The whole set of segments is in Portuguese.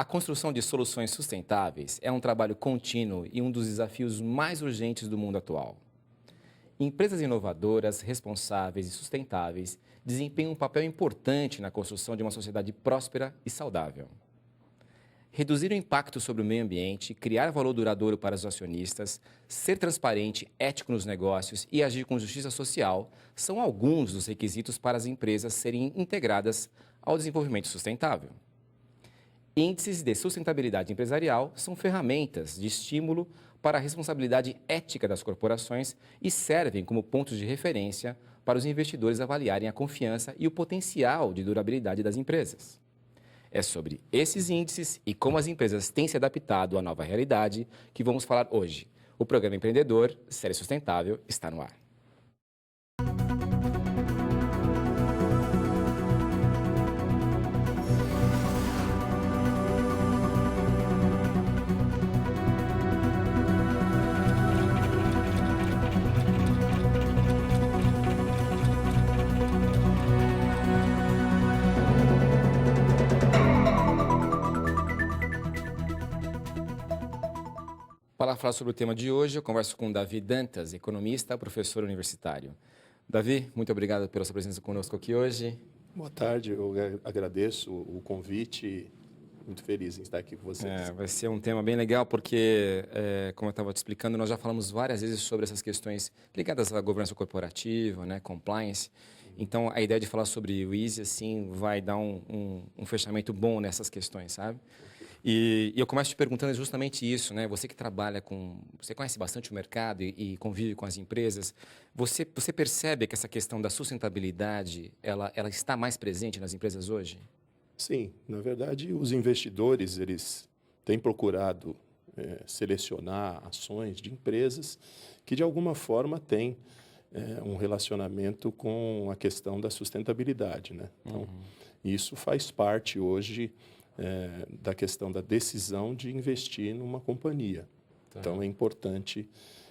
A construção de soluções sustentáveis é um trabalho contínuo e um dos desafios mais urgentes do mundo atual. Empresas inovadoras, responsáveis e sustentáveis desempenham um papel importante na construção de uma sociedade próspera e saudável. Reduzir o impacto sobre o meio ambiente, criar valor duradouro para os acionistas, ser transparente, ético nos negócios e agir com justiça social são alguns dos requisitos para as empresas serem integradas ao desenvolvimento sustentável. Índices de sustentabilidade empresarial são ferramentas de estímulo para a responsabilidade ética das corporações e servem como pontos de referência para os investidores avaliarem a confiança e o potencial de durabilidade das empresas. É sobre esses índices e como as empresas têm se adaptado à nova realidade que vamos falar hoje. O programa Empreendedor, Série Sustentável, está no ar. Para falar sobre o tema de hoje, eu converso com Davi Dantas, economista, professor universitário. Davi, muito obrigado pela sua presença conosco aqui hoje. Boa tarde, eu agradeço o convite, muito feliz em estar aqui com vocês. Vai ser um tema bem legal porque, como eu estava te explicando, nós já falamos várias vezes sobre essas questões ligadas à governança corporativa, né, compliance. Então, a ideia de falar sobre o ESG, assim, vai dar um fechamento bom nessas questões, sabe? E eu começo te perguntando justamente isso, né? Você que trabalha você conhece bastante o mercado e convive com as empresas, você percebe que essa questão da sustentabilidade, ela está mais presente nas empresas hoje? Sim, na verdade, os investidores, eles têm procurado selecionar ações de empresas que, de alguma forma, têm um relacionamento com a questão da sustentabilidade, né? Então, isso faz parte hoje da questão da decisão de investir numa companhia. Tá. Então, é importante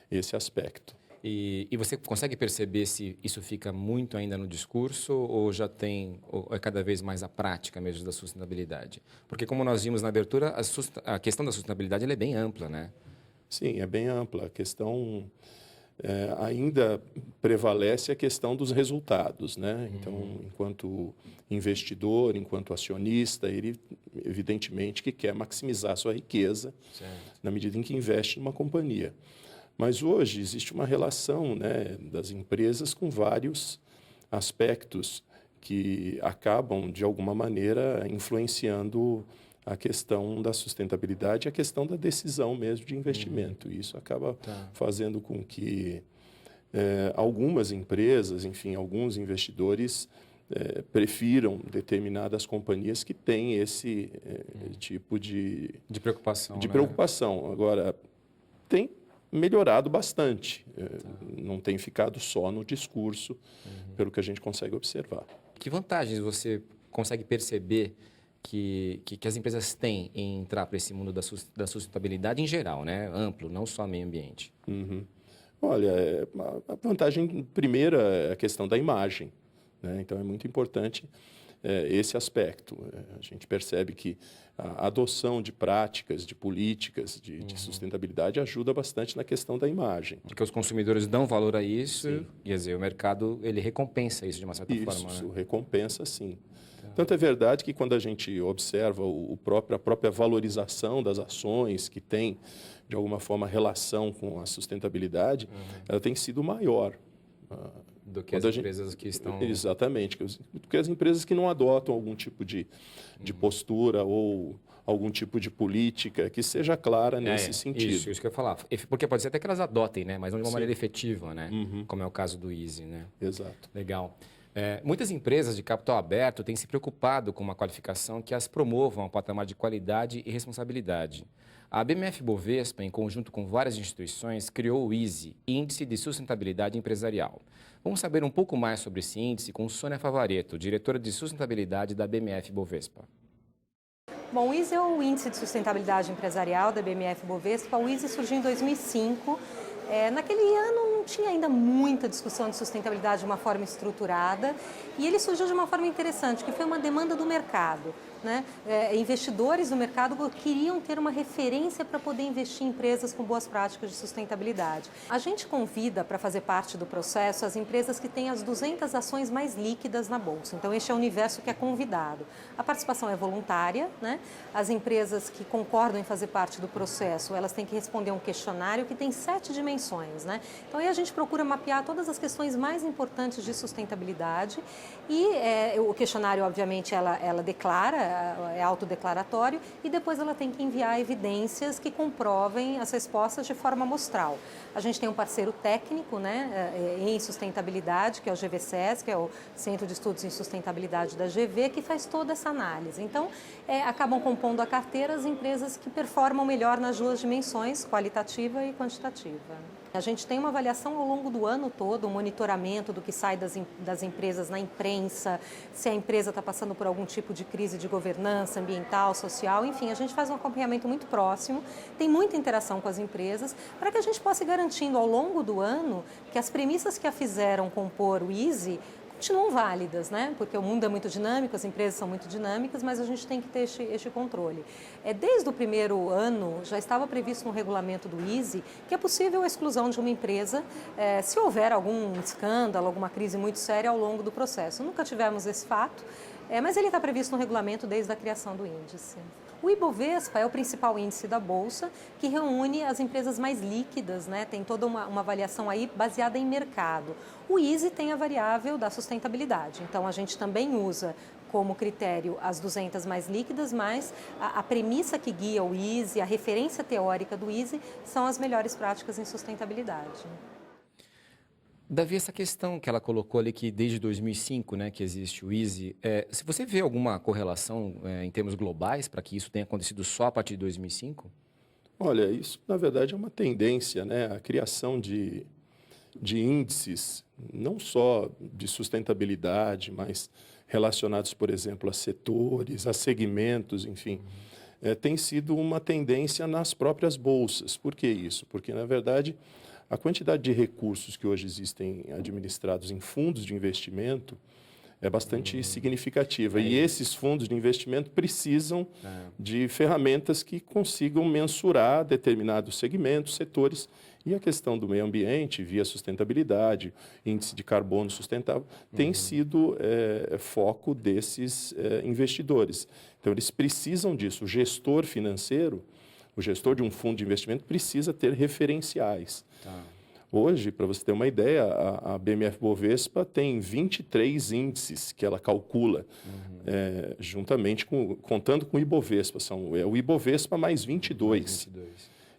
esse aspecto. E você consegue perceber se isso fica muito ainda no discurso ou ou é cada vez mais a prática mesmo da sustentabilidade? Porque, como nós vimos na abertura, a questão da sustentabilidade ela é bem ampla, né? Sim, é bem ampla. A questão ainda prevalece a questão dos resultados, né? Então, enquanto investidor, enquanto acionista, ele evidentemente que quer maximizar a sua riqueza na medida em que investe numa companhia. Mas hoje existe uma relação, né, das empresas com vários aspectos que acabam, de alguma maneira, influenciando a questão da sustentabilidade e a questão da decisão mesmo de investimento. Isso acaba fazendo com que algumas empresas, enfim, alguns investidores prefiram determinadas companhias que têm esse tipo de preocupação. Preocupação. Agora, tem melhorado bastante. Não tem ficado só no discurso, pelo que a gente consegue observar. Que vantagens você consegue perceber que as empresas têm em entrar para esse mundo da sustentabilidade em geral, né? Amplo, não só meio ambiente? Olha, a vantagem primeira é a questão da imagem, né? Então, é muito importante esse aspecto. A gente percebe que a adoção de práticas, de políticas de sustentabilidade ajuda bastante na questão da imagem. Porque os consumidores dão valor a isso, quer dizer, o mercado ele recompensa isso de uma certa forma. Isso, né? Recompensa sim. Tanto é verdade que quando a gente observa a própria valorização das ações que tem, de alguma forma, relação com a sustentabilidade, ela tem sido maior. Do que as empresas que estão... Exatamente, do que as empresas que não adotam algum tipo de postura ou algum tipo de política que seja clara nesse sentido. Isso que eu ia falar. Porque pode ser até que elas adotem, né? Mas não de uma maneira efetiva, né? Como é o caso do ESG, né? Exato. Legal. Muitas empresas de capital aberto têm se preocupado com uma qualificação que as promovam a um patamar de qualidade e responsabilidade. A BMF Bovespa, em conjunto com várias instituições, criou o ISE, Índice de Sustentabilidade Empresarial. Vamos saber um pouco mais sobre esse índice com Sônia Favaretto, diretora de sustentabilidade da BMF Bovespa. Bom, o ISE é o Índice de Sustentabilidade Empresarial da BMF Bovespa. O ISE surgiu em 2005. Naquele ano tinha ainda muita discussão de sustentabilidade de uma forma estruturada e ele surgiu de uma forma interessante, que foi uma demanda do mercado. Né? Investidores do mercado queriam ter uma referência para poder investir em empresas com boas práticas de sustentabilidade. A gente convida para fazer parte do processo as empresas que têm as 200 ações mais líquidas na Bolsa. Então, este é o universo que é convidado. A participação é voluntária, né? As empresas que concordam em fazer parte do processo, elas têm que responder um questionário que tem 7 dimensões. Né? Então, aí a gente procura mapear todas as questões mais importantes de sustentabilidade e o questionário, obviamente, ela declara, é autodeclaratório, e depois ela tem que enviar evidências que comprovem as respostas de forma amostral. A gente tem um parceiro técnico, né, em sustentabilidade, que é o GVSES, que é o Centro de Estudos em Sustentabilidade da GV, que faz toda essa análise. Então, acabam compondo a carteira as empresas que performam melhor nas duas dimensões, qualitativa e quantitativa. A gente tem uma avaliação ao longo do ano todo, um monitoramento do que sai das empresas na imprensa, se a empresa está passando por algum tipo de crise de governança ambiental, social, enfim, a gente faz um acompanhamento muito próximo, tem muita interação com as empresas, para que a gente possa ir garantindo ao longo do ano que as premissas que a fizeram compor o ESG continuam válidas, né? Porque o mundo é muito dinâmico, as empresas são muito dinâmicas, mas a gente tem que ter este controle. Desde o primeiro ano, já estava previsto no regulamento do ESG que é possível a exclusão de uma empresa se houver algum escândalo, alguma crise muito séria ao longo do processo. Nunca tivemos esse fato, mas ele está previsto no regulamento desde a criação do índice. O Ibovespa é o principal índice da Bolsa, que reúne as empresas mais líquidas, né? Tem toda uma avaliação aí baseada em mercado. O ISE tem a variável da sustentabilidade, então a gente também usa como critério as 200 mais líquidas, mas a premissa que guia o ISE, a referência teórica do ISE, são as melhores práticas em sustentabilidade. Davi, essa questão que ela colocou ali, que desde 2005, né, que existe o ESG, se você vê alguma correlação em termos globais para que isso tenha acontecido só a partir de 2005? Olha, isso na verdade é uma tendência, né? A criação de índices, não só de sustentabilidade, mas relacionados, por exemplo, a setores, a segmentos, enfim, tem sido uma tendência nas próprias bolsas. Por que isso? Porque, na verdade, a quantidade de recursos que hoje existem administrados em fundos de investimento é bastante significativa. E esses fundos de investimento precisam de ferramentas que consigam mensurar determinados segmentos, setores. E a questão do meio ambiente, via sustentabilidade, índice de carbono sustentável, tem sido foco desses investidores. Então, eles precisam disso. O gestor financeiro, o gestor de um fundo de investimento, precisa ter referenciais. Hoje, para você ter uma ideia, a BMF-Bovespa tem 23 índices que ela calcula, juntamente contando com o Ibovespa. É o Ibovespa mais 22.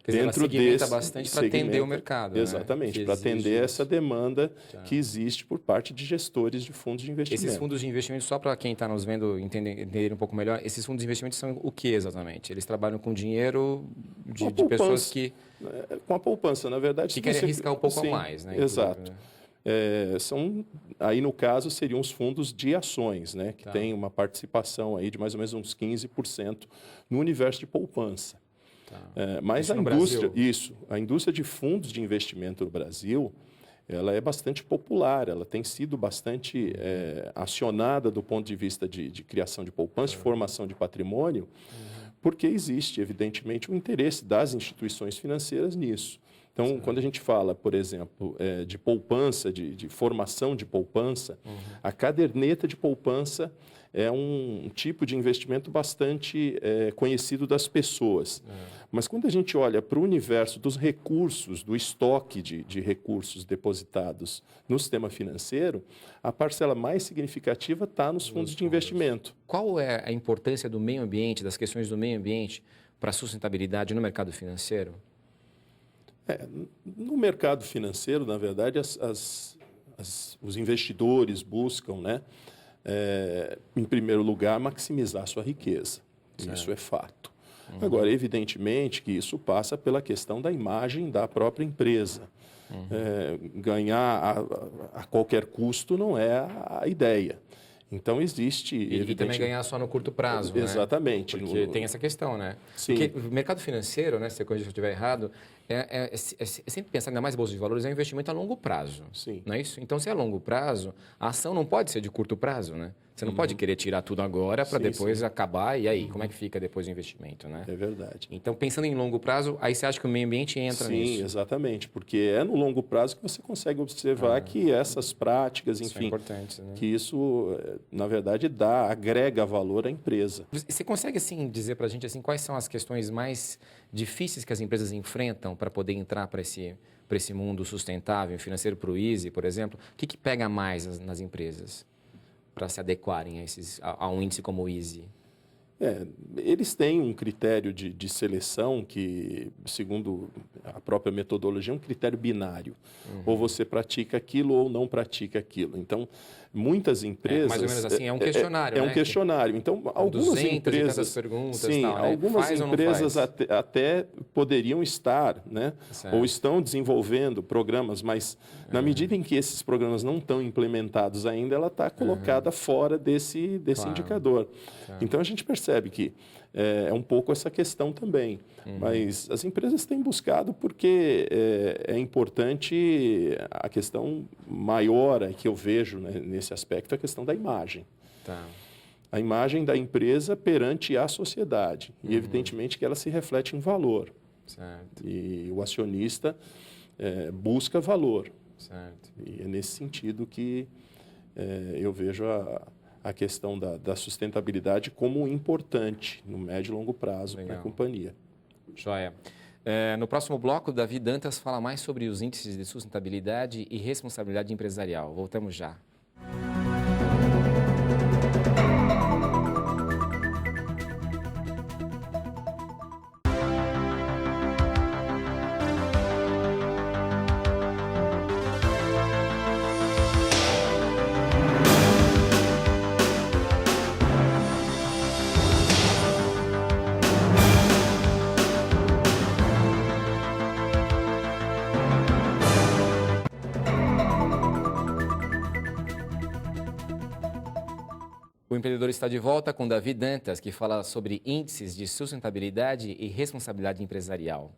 Quer dizer, ela segmenta bastante para atender o mercado. Exatamente, né? para atender essa demanda que existe por parte de gestores de fundos de investimento. Esses fundos de investimento, só para quem está nos vendo entender um pouco melhor, esses fundos de investimento são o que exatamente? Eles trabalham com dinheiro de pessoas que... Com a poupança, na verdade. Que querem arriscar um pouco a mais, né? Exato. Aí, no caso, seriam os fundos de ações, né? Que tem uma participação aí de mais ou menos uns 15% no universo de poupança. Mas a indústria de fundos de investimento no Brasil, ela é bastante popular, ela tem sido bastante acionada do ponto de vista de criação de poupança, de formação de patrimônio, porque existe, evidentemente, o interesse das instituições financeiras nisso. Então, quando a gente fala, por exemplo, de poupança, de formação de poupança, a caderneta de poupança é um tipo de investimento bastante conhecido das pessoas. Mas quando a gente olha para o universo dos recursos, do estoque de recursos depositados no sistema financeiro, a parcela mais significativa está nos fundos de investimento. Qual é a importância do meio ambiente, das questões do meio ambiente para a sustentabilidade no mercado financeiro? No mercado financeiro, na verdade, os investidores buscam, né, em primeiro lugar, maximizar a sua riqueza. Isso é fato. Agora, evidentemente que isso passa pela questão da imagem da própria empresa. Ganhar a qualquer custo não é a ideia. Então, existe... E também ganhar só no curto prazo, Exatamente. Né? Porque tem essa questão, né? Sim. Porque o mercado financeiro, né, se eu estiver errado, sempre pensar, ainda mais bolsa de valores, é um investimento a longo prazo. Sim. Não é isso? Então, se é a longo prazo, a ação não pode ser de curto prazo, né? Você não pode querer tirar tudo agora para depois acabar. E aí, como é que fica depois do investimento, né? É verdade. Então, pensando em longo prazo, aí você acha que o meio ambiente entra nisso? Sim, exatamente, porque é no longo prazo que você consegue observar que essas práticas, Isso é enfim, importante, né? que isso, na verdade, agrega valor à empresa. Você consegue, assim, dizer para a gente assim, quais são as questões mais difíceis que as empresas enfrentam para poder entrar para esse mundo sustentável, financeiro, para o Easy, por exemplo? O que pega mais nas empresas para se adequarem a um índice como o Easy? Eles têm um critério de seleção que, segundo a própria metodologia, é um critério binário. Ou você pratica aquilo ou não pratica aquilo. Então, muitas empresas... mais ou menos assim, é um questionário, É né? um questionário. Então, algumas 200 e empresas... tantas perguntas, sim, tal, né? algumas Faz ou não empresas faz? até poderiam estar, né? Certo. Ou estão desenvolvendo programas, mas na medida em que esses programas não estão implementados ainda, ela está colocada fora desse Claro. indicador. Então, a gente percebe que é um pouco essa questão também. Mas as empresas têm buscado porque é importante a questão maior que eu vejo, né, nesse aspecto, a questão da imagem. Tá. A imagem da empresa perante a sociedade. E, evidentemente, que ela se reflete em valor. Certo, E o acionista busca valor. certo. E é nesse sentido que eu vejo a questão da sustentabilidade como importante no médio e longo prazo para a Legal. companhia. Joia. No próximo bloco, Davi Dantas fala mais sobre os índices de sustentabilidade e responsabilidade empresarial. Voltamos já. O Empreendedor está de volta com Davi Dantas, que fala sobre índices de sustentabilidade e responsabilidade empresarial.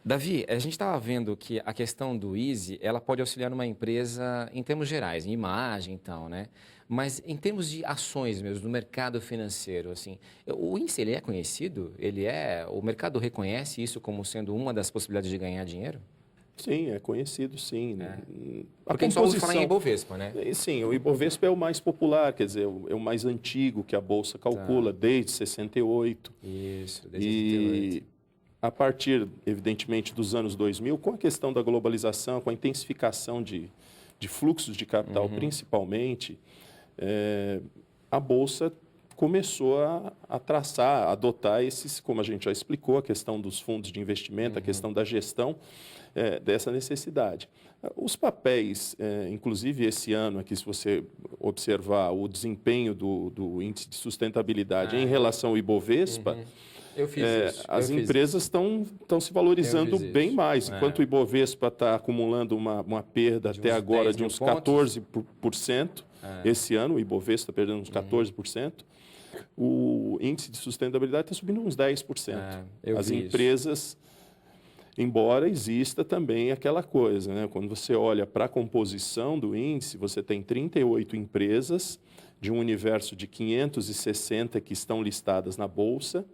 Davi, a gente estava vendo que a questão do Easy, ela pode auxiliar uma empresa em termos gerais, em imagem e tal, né? Mas em termos de ações mesmo, do mercado financeiro, assim, o índice, ele é conhecido? O mercado reconhece isso como sendo uma das possibilidades de ganhar dinheiro? Sim, é conhecido, sim. Porque a gente só ouve falar em Ibovespa, né? Sim, o Ibovespa é o mais popular, quer dizer, é o mais antigo que a Bolsa calcula, desde 68. Isso, desde E 68. a partir, evidentemente, dos anos 2000, com a questão da globalização, com a intensificação de fluxos de capital, principalmente, a Bolsa começou a traçar, a adotar esses, como a gente já explicou, a questão dos fundos de investimento, a questão da gestão dessa necessidade. Os papéis, inclusive esse ano aqui, se você observar o desempenho do índice de sustentabilidade em relação ao Ibovespa, Eu fiz isso. as empresas estão se valorizando bem mais. Enquanto o Ibovespa está acumulando uma perda até uns agora 10 de mil uns pontos. 14%, esse ano o Ibovespa está perdendo uns 14%, o índice de sustentabilidade está subindo uns 10%. As empresas, embora exista também aquela coisa, né? Quando você olha para a composição do índice, você tem 38 empresas de um universo de 560 que estão listadas na Bolsa.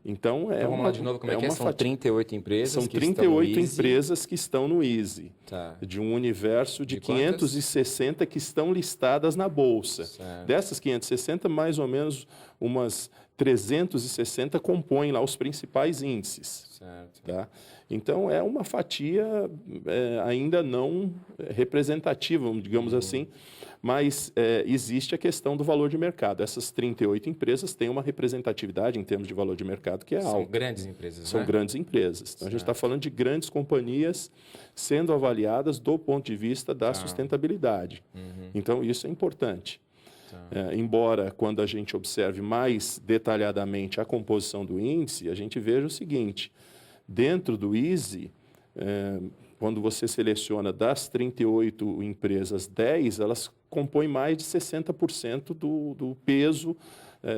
Então, vamos lá de novo, como é que é? São 38 empresas São que estão no 38 Easy. empresas que estão no Easy, Tá. de um universo de De quantas? 560 que estão listadas na Bolsa. Certo. Dessas 560, mais ou menos umas 360 compõem lá os principais índices. Certo. Tá? Então, é uma fatia ainda não representativa, digamos assim, mas existe a questão do valor de mercado. Essas 38 empresas têm uma representatividade em termos de valor de mercado que é São alta. grandes empresas, São né? grandes empresas. Então, a gente está falando de grandes companhias sendo avaliadas do ponto de vista da sustentabilidade. Então, isso é importante. Embora, quando a gente observe mais detalhadamente a composição do índice, a gente veja o seguinte: dentro do Easy, quando você seleciona das 38 empresas, 10, elas compõem mais de 60% do peso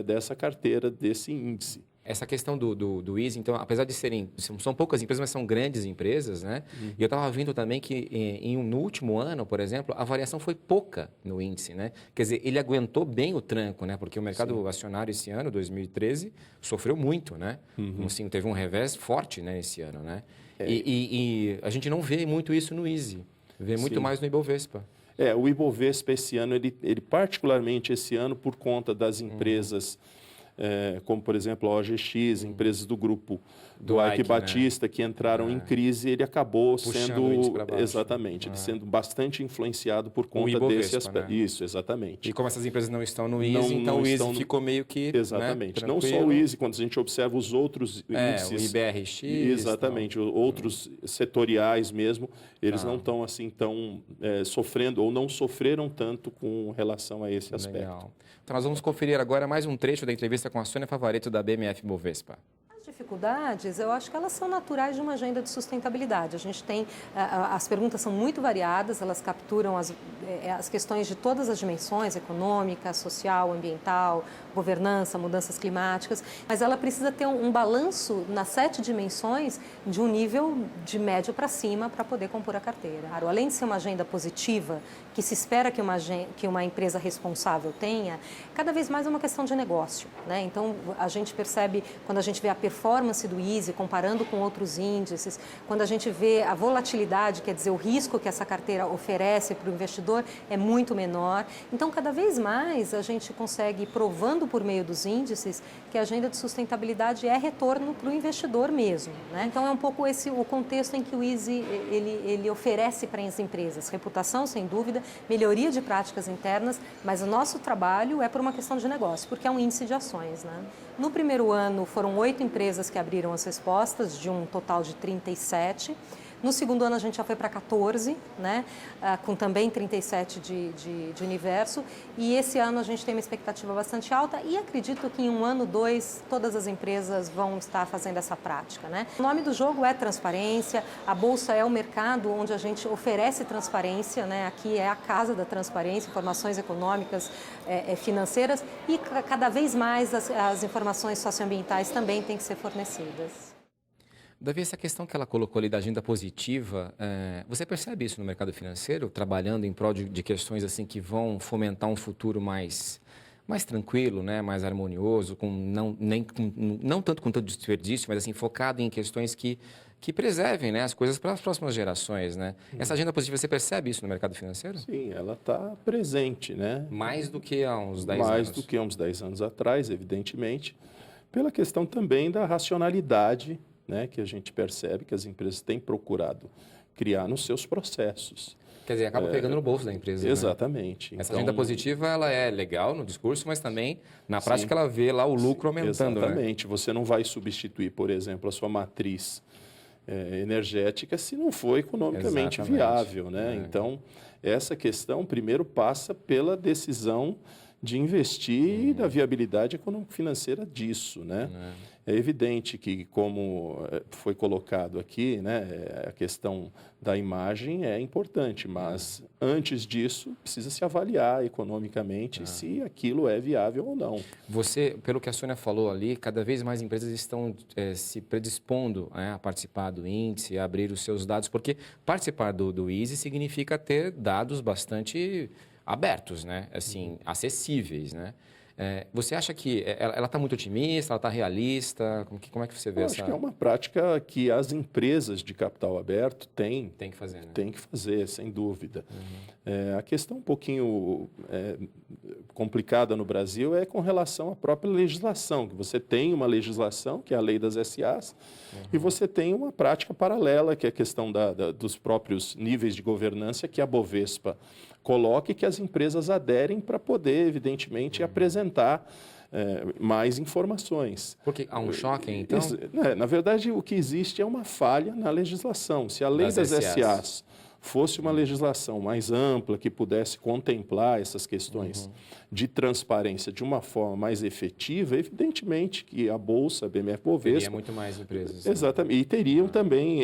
dessa carteira, desse índice. Essa questão do Easy, então, apesar de são poucas empresas, mas são grandes empresas, né? E eu estava vendo também que no último ano, por exemplo, a variação foi pouca no índice, né? Quer dizer, ele aguentou bem o tranco, né? Porque o mercado acionário esse ano, 2013, sofreu muito, né? Assim, teve um revés forte, né, esse ano, né? E a gente não vê muito isso no Easy, vê muito mais no Ibovespa. O Ibovespa esse ano, ele particularmente esse ano, por conta das empresas, como por exemplo a OGX, empresas do grupo do Ike Batista, que entraram em crise, ele acabou sendo ele sendo bastante influenciado por conta desse aspecto. Né? Isso, exatamente. E como essas empresas não estão no Easy, então o Easy ficou meio que exatamente. Né, não só o Easy, quando a gente observa os outros índices, o IBRX, exatamente, outros setoriais mesmo, eles não estão assim tão sofrendo ou não sofreram tanto com relação a esse aspecto. Legal. Então nós vamos conferir agora mais um trecho da entrevista com a Sônia Favaretto da BMF Bovespa. As dificuldades, eu acho que elas são naturais de uma agenda de sustentabilidade. A gente tem, as perguntas são muito variadas, elas capturam as questões de todas as dimensões, econômica, social, ambiental, governança, mudanças climáticas, mas ela precisa ter um balanço nas 7 dimensões de um nível de médio para cima para poder compor a carteira. Além de ser uma agenda positiva, que se espera que uma empresa responsável tenha, cada vez mais é uma questão de negócio, né? Então, a gente percebe, quando a gente vê a performance do Easy comparando com outros índices, quando a gente vê a volatilidade, quer dizer, o risco que essa carteira oferece para o investidor é muito menor. Então, cada vez mais a gente consegue ir provando por meio dos índices que a agenda de sustentabilidade é retorno para o investidor mesmo, né? Então, é um pouco esse o contexto em que o Easy ele oferece para as empresas. Reputação, sem dúvida, melhoria de práticas internas, mas o nosso trabalho é por uma questão de negócio, porque é um índice de ações, né? No primeiro ano, foram 8 empresas que abriram as respostas, de um total de 37. No segundo ano, a gente já foi para 14, né? Com também 37 de universo. E esse ano, a gente tem uma expectativa bastante alta e acredito que em 1 ano, 2, todas as empresas vão estar fazendo essa prática, né? O nome do jogo é transparência. A Bolsa é o mercado onde a gente oferece transparência, né? Aqui é a casa da transparência, informações econômicas, financeiras. E cada vez mais as informações socioambientais também têm que ser fornecidas. Davi, essa questão que ela colocou ali da agenda positiva, você percebe isso no mercado financeiro, trabalhando em prol de questões assim que vão fomentar um futuro mais tranquilo, né, mais harmonioso, não tanto com tanto desperdício, mas assim focado em questões que preservem, né, as coisas para as próximas gerações, né? Essa agenda positiva, você percebe isso no mercado financeiro? Sim, ela está presente, né? Mais do que há uns 10 anos. Mais do que há uns 10 anos atrás, evidentemente, pela questão também da racionalidade, né, que a gente percebe que as empresas têm procurado criar nos seus processos. Quer dizer, acaba pegando no bolso da empresa. Exatamente. Né? Essa agenda positiva, ela é legal no discurso, mas também na prática ela vê lá o lucro aumentando. Exatamente. Né? Você não vai substituir, por exemplo, a sua matriz energética se não for economicamente viável. Né? Então, essa questão primeiro passa pela decisão de investir e da viabilidade econômico-financeira disso, né? É evidente que, como foi colocado aqui, né, a questão da imagem é importante, mas antes disso precisa se avaliar economicamente se aquilo é viável ou não. Você, pelo que a Sônia falou ali, cada vez mais empresas estão se predispondo a participar do índice, a abrir os seus dados, porque participar do Easy significa ter dados bastante abertos, né? Assim, acessíveis, né? Você acha que ela está muito otimista, ela está realista? Como é que você vê essa? Acho que é uma prática que as empresas de capital aberto têm que fazer, né? Tem que fazer, sem dúvida. A questão um pouquinho complicada no Brasil é com relação à própria legislação, que você tem uma legislação, que é a lei das SAs, e você tem uma prática paralela, que é a questão dos próprios níveis de governança que a Bovespa coloca e que as empresas aderem para poder, evidentemente, apresentar mais informações. Porque há um choque, então? Na verdade, o que existe é uma falha na legislação. Se a lei das SAs fosse uma legislação mais ampla, que pudesse contemplar essas questões de transparência de uma forma mais efetiva, evidentemente que a Bolsa, a BMF-Bovespa... Teria muito mais empresas. Exatamente. E teriam também,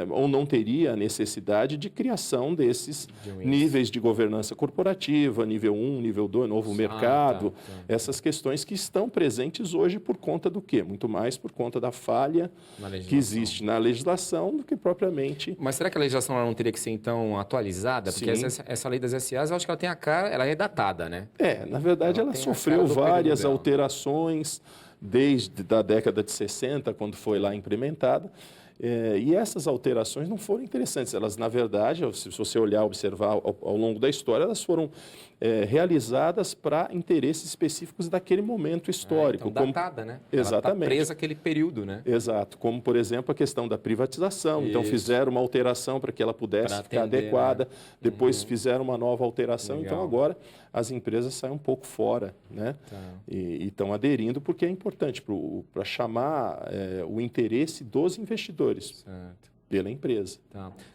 ou não teria a necessidade de criação desses níveis de governança corporativa, nível 1, nível 2, novo mercado, essas questões que estão presentes hoje por conta do quê? Muito mais por conta da falha que existe na legislação do que propriamente... Mas será que a legislação ela não teria que ser, então, atualizada? Porque essa lei das SAs, eu acho que ela tem a cara, ela é datada, né? Na verdade, ela sofreu várias alterações desde a década de 60, quando foi lá implementada. E essas alterações não foram interessantes. Elas, na verdade, se você olhar, observar ao longo da história, elas foram realizadas para interesses específicos daquele momento histórico. Então, datada, né? Exatamente. Ela está presa àquele período, né? Exato. Como, por exemplo, a questão da privatização. Então, fizeram uma alteração para que ela pudesse ficar adequada. Né? Depois fizeram uma nova alteração. Legal. Então, agora, as empresas saem um pouco fora, né? E estão aderindo porque é importante para chamar o interesse dos investidores. Certo. Pela empresa.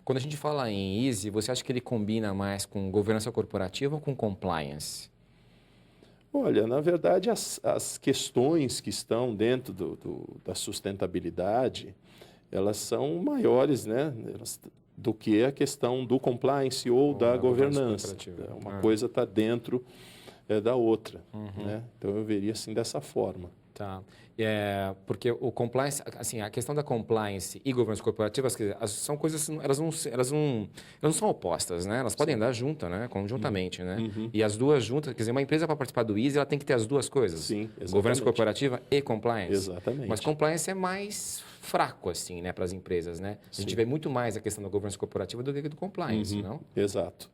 Quando a gente fala em Easy, você acha que ele combina mais com governança corporativa ou com compliance? Olha, na verdade, as questões que estão dentro da sustentabilidade, elas são maiores, né? Do que a questão do compliance ou da governança. Uma coisa está dentro da outra. Né? Então, eu veria assim dessa forma. Porque o compliance, assim, a questão da compliance e governança corporativa, são coisas, elas não são opostas, né? Elas podem andar juntas, né? Conjuntamente, né? E as duas juntas, quer dizer, uma empresa para participar do Easy, ela tem que ter as duas coisas. Sim, exatamente. Governança corporativa e compliance. Exatamente. Mas compliance é mais fraco, assim, né, para as empresas, né? A gente vê muito mais a questão da governança corporativa do que do compliance, não? Exato.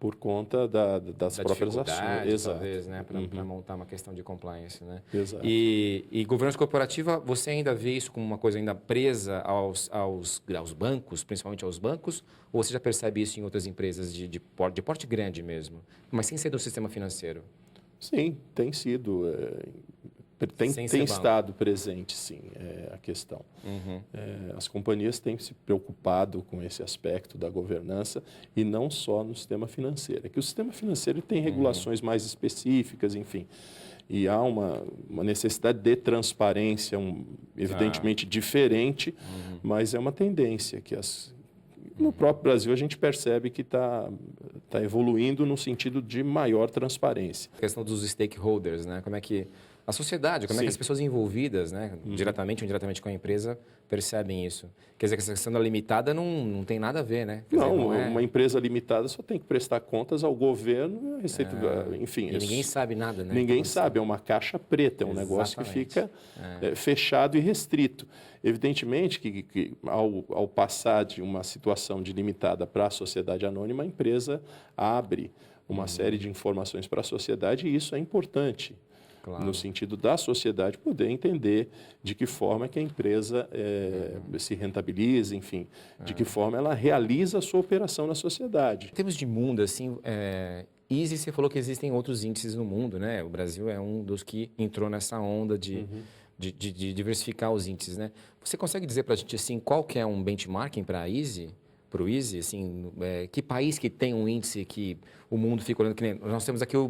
Por conta das próprias ações. Talvez, né? Para montar uma questão de compliance, né? Exato. E governança corporativa, você ainda vê isso como uma coisa ainda presa aos bancos, principalmente aos bancos, ou você já percebe isso em outras empresas de porte grande mesmo, mas sem ser do sistema financeiro? Sim, tem sido. Tem estado presente, sim, a questão. As companhias têm se preocupado com esse aspecto da governança e não só no sistema financeiro. É que o sistema financeiro tem regulações mais específicas, enfim, e há uma necessidade de transparência, evidentemente diferente, mas é uma tendência que no próprio Brasil a gente percebe que está evoluindo no sentido de maior transparência. A questão dos stakeholders, né? Como é que a sociedade, como é que as pessoas envolvidas, né, diretamente ou indiretamente com a empresa, percebem isso? Quer dizer, que essa questão da limitada não tem nada a ver, né? Uma empresa limitada só tem que prestar contas ao governo, enfim. E ninguém sabe nada, né? Ninguém sabe, é uma caixa preta, é um negócio que fica fechado e restrito. Evidentemente que ao passar de uma situação de limitada para a sociedade anônima, a empresa abre uma série de informações para a sociedade e isso é importante. Claro. No sentido da sociedade poder entender de que forma que a empresa se rentabiliza, enfim, de que forma ela realiza a sua operação na sociedade. Em termos de mundo, assim, Easy, você falou que existem outros índices no mundo, né? O Brasil é um dos que entrou nessa onda de diversificar os índices, né? Você consegue dizer para a gente, assim, qual que é um benchmarking para o Easy, assim, que país que tem um índice que o mundo fica olhando, que nem, nós temos aqui o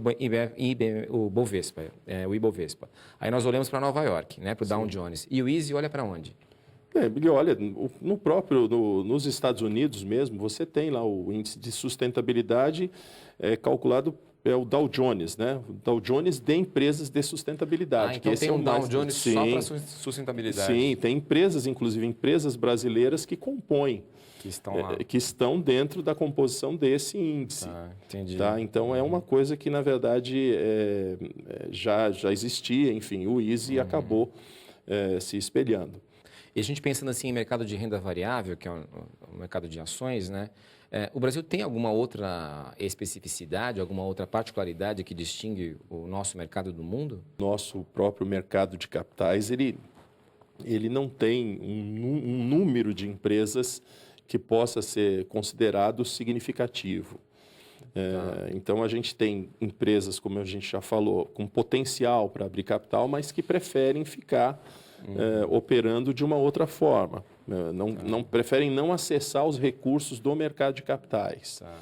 Bovespa, o Ibovespa. Aí nós olhamos para Nova York, né, para o Dow Jones. E o Easy olha para onde? Ele olha, nos Estados Unidos mesmo, você tem lá o índice de sustentabilidade calculado, é o Dow Jones, né? O Dow Jones de empresas de sustentabilidade. Então tem um Dow Jones só para sustentabilidade. Sim, tem empresas, inclusive empresas brasileiras que compõem. Que estão lá. Que estão dentro da composição desse índice. Entendi. Então, é uma coisa que, na verdade, já existia. Enfim, o Easy acabou se espelhando. E a gente pensando assim em mercado de renda variável, que é o mercado de ações, né? O Brasil tem alguma outra especificidade, alguma outra particularidade que distingue o nosso mercado do mundo? Nosso próprio mercado de capitais, ele não tem um número de empresas que possa ser considerado significativo. Então, a gente tem empresas, como a gente já falou, com potencial para abrir capital, mas que preferem ficar operando de uma outra forma. preferem não acessar os recursos do mercado de capitais. Tá.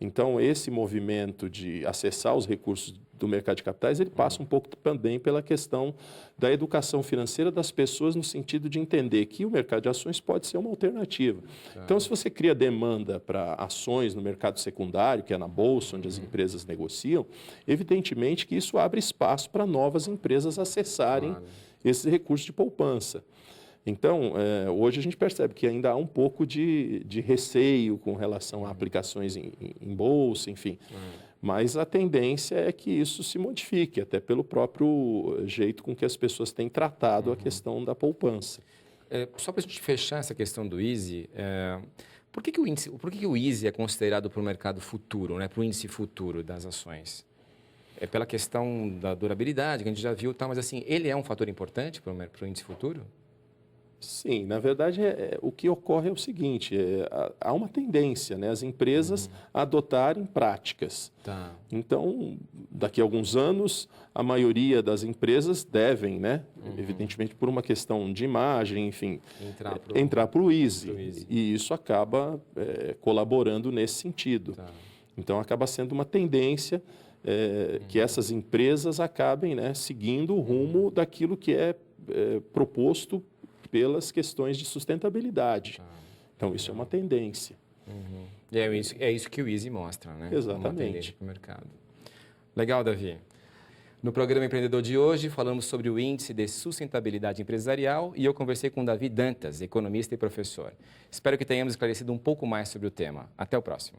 Então, esse movimento de acessar os recursos do mercado de capitais, ele passa um pouco também pela questão da educação financeira das pessoas, no sentido de entender que o mercado de ações pode ser uma alternativa. Tá. Então, se você cria demanda para ações no mercado secundário, que é na bolsa, onde as empresas negociam, evidentemente que isso abre espaço para novas empresas acessarem esses recursos de poupança. Então, hoje a gente percebe que ainda há um pouco de receio com relação a aplicações em bolsa, enfim. Mas a tendência é que isso se modifique, até pelo próprio jeito com que as pessoas têm tratado a questão da poupança. Só para a gente fechar essa questão do Easy, por que o Easy é considerado para o mercado futuro, né, para o índice futuro das ações? É pela questão da durabilidade, que a gente já viu, mas assim, ele é um fator importante para o índice futuro? Sim, na verdade, o que ocorre é o seguinte, há uma tendência, né, as empresas a adotarem práticas. Tá. Então, daqui a alguns anos, a maioria das empresas devem, né, evidentemente por uma questão de imagem, enfim, entrar para o Easy. E isso acaba colaborando nesse sentido. Tá. Então, acaba sendo uma tendência que essas empresas acabem, né, seguindo o rumo daquilo que é proposto pelas questões de sustentabilidade. Então, isso é uma tendência. E é isso que o Easy mostra, né? Exatamente. Uma tendência para o mercado. Legal, Davi. No programa Empreendedor de hoje, falamos sobre o Índice de Sustentabilidade Empresarial e eu conversei com Davi Dantas, economista e professor. Espero que tenhamos esclarecido um pouco mais sobre o tema. Até o próximo.